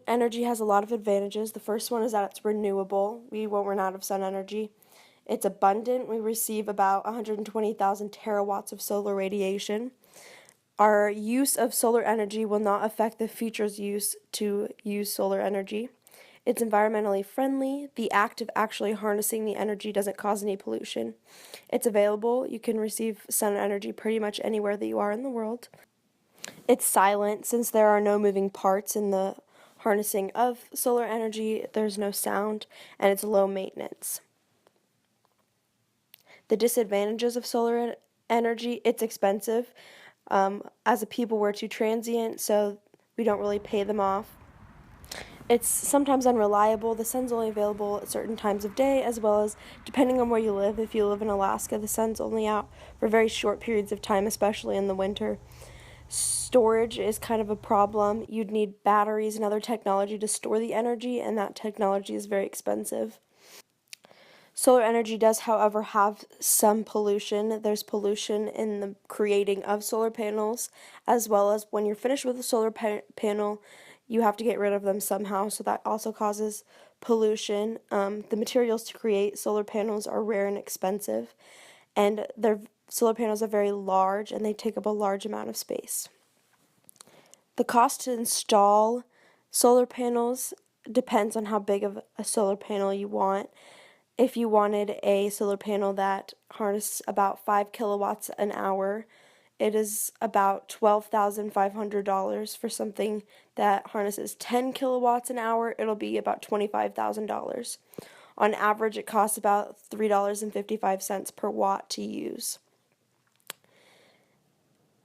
Energy has a lot of advantages. The first one is that it's renewable. We won't run out of sun energy. It's abundant. We receive about 120,000 terawatts of solar radiation. Our use of solar energy will not affect the future's use to use solar energy. It's environmentally friendly. The act of actually harnessing the energy doesn't cause any pollution. It's available. You can receive sun energy pretty much anywhere that you are in the world. It's silent. Since there are no moving parts in the harnessing of solar energy, there's no sound, and it's low maintenance. The disadvantages of solar energy: it's expensive. As a people, we're too transient, so we don't really pay them off. It's sometimes unreliable. The sun's only available at certain times of day, as well as depending on where you live. If you live in Alaska, the sun's only out for very short periods of time, especially in the winter. Storage is kind of a problem. You'd need batteries and other technology to store the energy, and that technology is very expensive. Solar energy does, however, have some pollution. There's pollution in the creating of solar panels, as well as when you're finished with a solar panel, you have to get rid of them somehow, so that also causes pollution. The materials to create solar panels are rare and expensive, and their solar panels are very large, and they take up a large amount of space. The cost to install solar panels depends on how big of a solar panel you want. If you wanted a solar panel that harnesses about 5 kilowatts an hour, it is about $12,500. For something that harnesses 10 kilowatts an hour, it'll be about $25,000. On average, it costs about $3.55 per watt to use.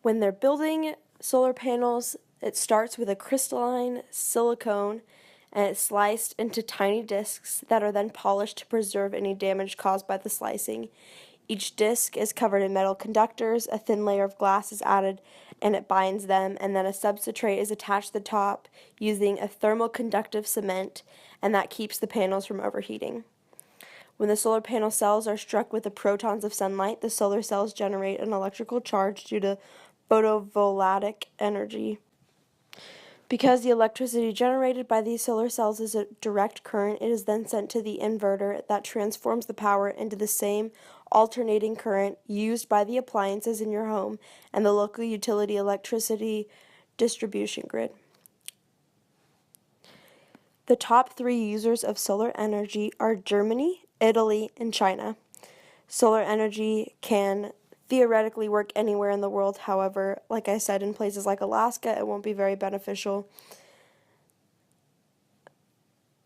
When they're building solar panels, it starts with a crystalline silicone, and it's sliced into tiny discs that are then polished to preserve any damage caused by the slicing. Each disc is covered in metal conductors, a thin layer of glass is added, and it binds them, and then a substrate is attached to the top using a thermoconductive cement, and that keeps the panels from overheating. When the solar panel cells are struck with the protons of sunlight, the solar cells generate an electrical charge due to photovoltaic energy. Because the electricity generated by these solar cells is a direct current, it is then sent to the inverter that transforms the power into the same alternating current used by the appliances in your home and the local utility electricity distribution grid. The top 3 users of solar energy are Germany, Italy, and China. Solar energy can theoretically work anywhere in the world. However, like I said, in places like Alaska, it won't be very beneficial.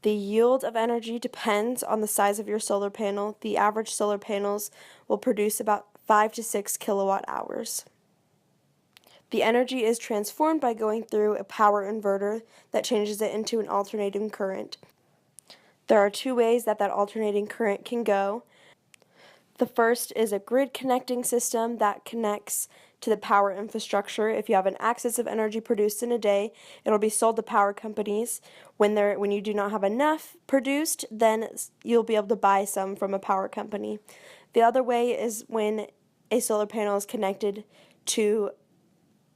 The yield of energy depends on the size of your solar panel. The average solar panels will produce about 5 to 6 kilowatt hours. The energy is transformed by going through a power inverter that changes it into an alternating current. There are 2 ways that alternating current can go. The first is a grid connecting system that connects to the power infrastructure. If you have an excess of energy produced in a day, it'll be sold to power companies. When you do not have enough produced, then you'll be able to buy some from a power company. The other way is when a solar panel is connected to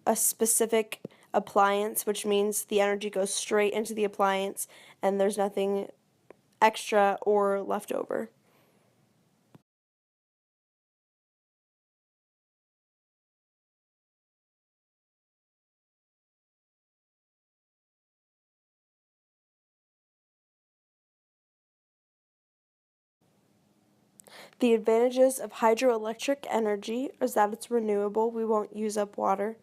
a specific appliance, which means the energy goes straight into the appliance and there's nothing extra or left over. The advantages of hydroelectric energy is that it's renewable. We won't use up water,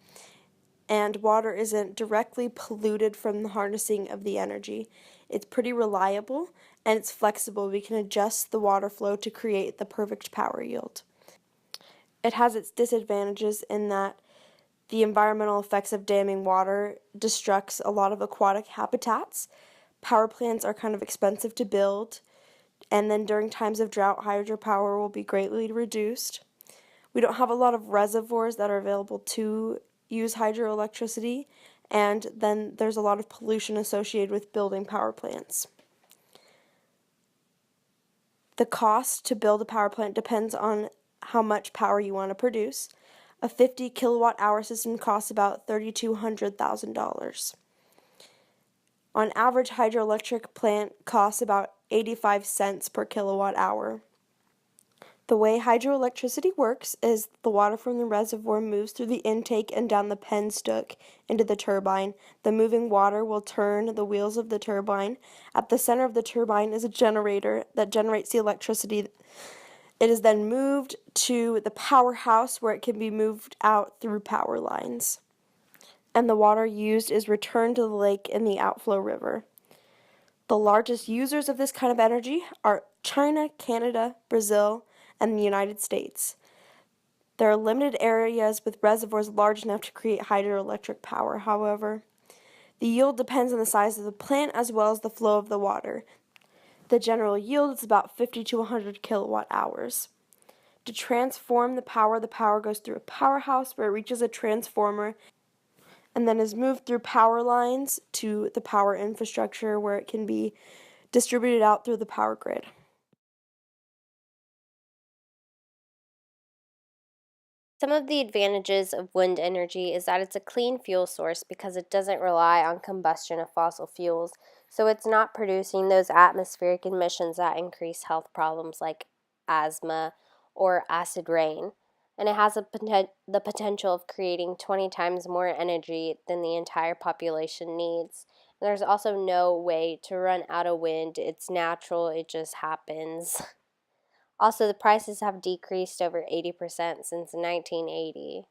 and water isn't directly polluted from the harnessing of the energy. It's pretty reliable, and it's flexible. We can adjust the water flow to create the perfect power yield. It has its disadvantages in that the environmental effects of damming water destructs a lot of aquatic habitats. Power plants are kind of expensive to build, and then during times of drought, hydropower will be greatly reduced. We don't have a lot of reservoirs that are available to use hydroelectricity, and then there's a lot of pollution associated with building power plants. The cost to build a power plant depends on how much power you want to produce. A 50 kilowatt hour system costs about $3,200,000. On average, hydroelectric plant costs about 85 cents per kilowatt hour. The way hydroelectricity works is the water from the reservoir moves through the intake and down the penstook into the turbine. The moving water will turn the wheels of the turbine. At the center of the turbine is a generator that generates the electricity. It is then moved to the powerhouse where it can be moved out through power lines. And the water used is returned to the lake in the outflow river. The largest users of this kind of energy are China, Canada, Brazil, and the United States. There are limited areas with reservoirs large enough to create hydroelectric power, however. The yield depends on the size of the plant as well as the flow of the water. The general yield is about 50 to 100 kilowatt hours. To transform the power goes through a powerhouse where it reaches a transformer and then is moved through power lines to the power infrastructure where it can be distributed out through the power grid. Some of the advantages of wind energy is that it's a clean fuel source because it doesn't rely on combustion of fossil fuels, so it's not producing those atmospheric emissions that increase health problems like asthma or acid rain. And it has the potential of creating 20 times more energy than the entire population needs. And there's also no way to run out of wind. It's natural, it just happens. Also, the prices have decreased over 80% since 1980.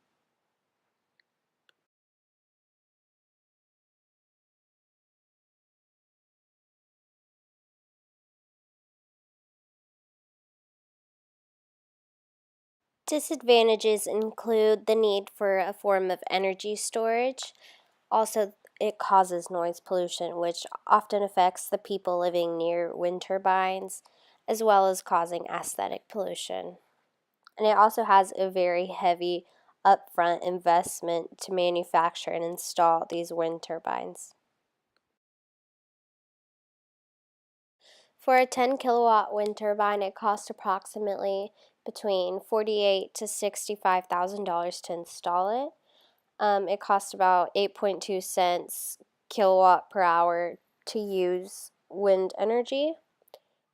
Disadvantages include the need for a form of energy storage. Also, it causes noise pollution, which often affects the people living near wind turbines, as well as causing aesthetic pollution. And it also has a very heavy upfront investment to manufacture and install these wind turbines. For a 10 kilowatt wind turbine, it costs approximately between $48,000 to $65,000 to install it. It costs about 8.2 cents kilowatt per hour to use wind energy.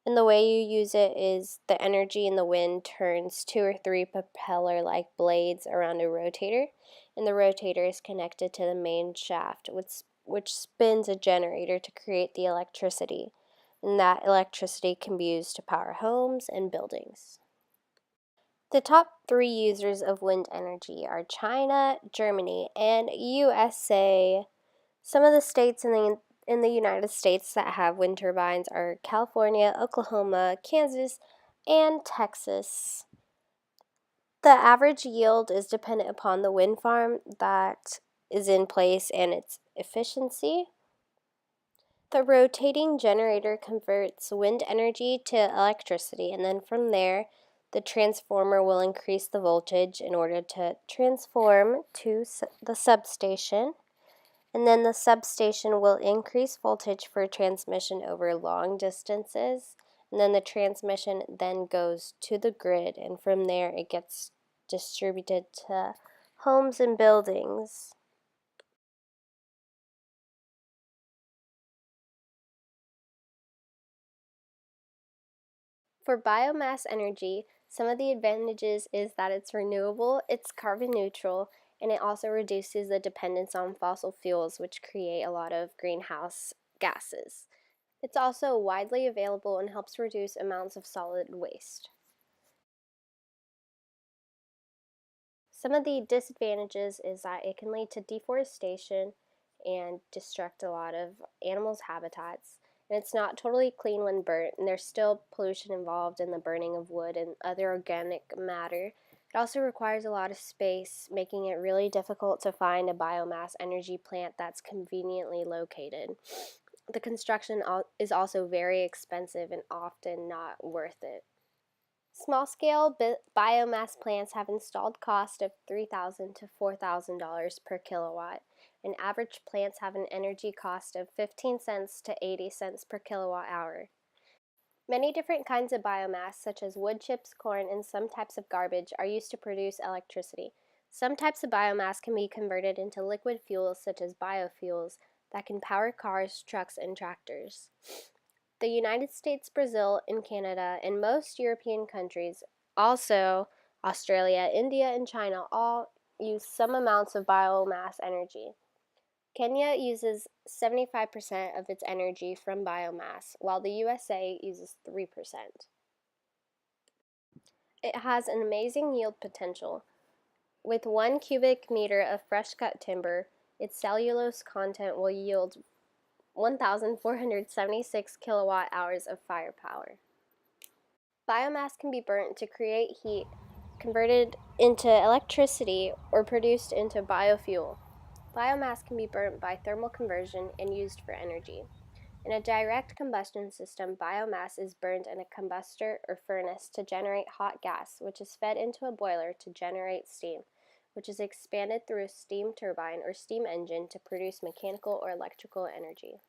And the way you use it is the energy in the wind turns 2 or 3 propeller-like blades around a rotator, and the rotator is connected to the main shaft, which spins a generator to create the electricity. And that electricity can be used to power homes and buildings. The top 3 users of wind energy are China, Germany, and USA. Some of the states in the United States that have wind turbines are California, Oklahoma, Kansas, and Texas. The average yield is dependent upon the wind farm that is in place and its efficiency. The rotating generator converts wind energy to electricity, and then from there, the transformer will increase the voltage in order to transform to the substation. And then the substation will increase voltage for transmission over long distances. And then the transmission then goes to the grid, and from there it gets distributed to homes and buildings. For biomass energy, some of the advantages is that it's renewable, it's carbon neutral, and it also reduces the dependence on fossil fuels, which create a lot of greenhouse gases. It's also widely available and helps reduce amounts of solid waste. Some of the disadvantages is that it can lead to deforestation and destruct a lot of animals' habitats. And it's not totally clean when burnt, and there's still pollution involved in the burning of wood and other organic matter. It also requires a lot of space, making it really difficult to find a biomass energy plant that's conveniently located. The construction is also very expensive and often not worth it. Small-scale biomass plants have installed cost of $3,000 to $4,000 per kilowatt, and average plants have an energy cost of 15 cents to 80 cents per kilowatt hour. Many different kinds of biomass, such as wood chips, corn, and some types of garbage, are used to produce electricity. Some types of biomass can be converted into liquid fuels, such as biofuels, that can power cars, trucks, and tractors. The United States, Brazil, and Canada, and most European countries, also Australia, India, and China, all use some amounts of biomass energy. Kenya uses 75% of its energy from biomass, while the USA uses 3%. It has an amazing yield potential. With 1 cubic meter of fresh cut timber, its cellulose content will yield 1,476 kilowatt hours of firepower. Biomass can be burnt to create heat, converted into electricity, or produced into biofuel. Biomass can be burnt by thermal conversion and used for energy. In a direct combustion system, biomass is burned in a combustor or furnace to generate hot gas, which is fed into a boiler to generate steam, which is expanded through a steam turbine or steam engine to produce mechanical or electrical energy.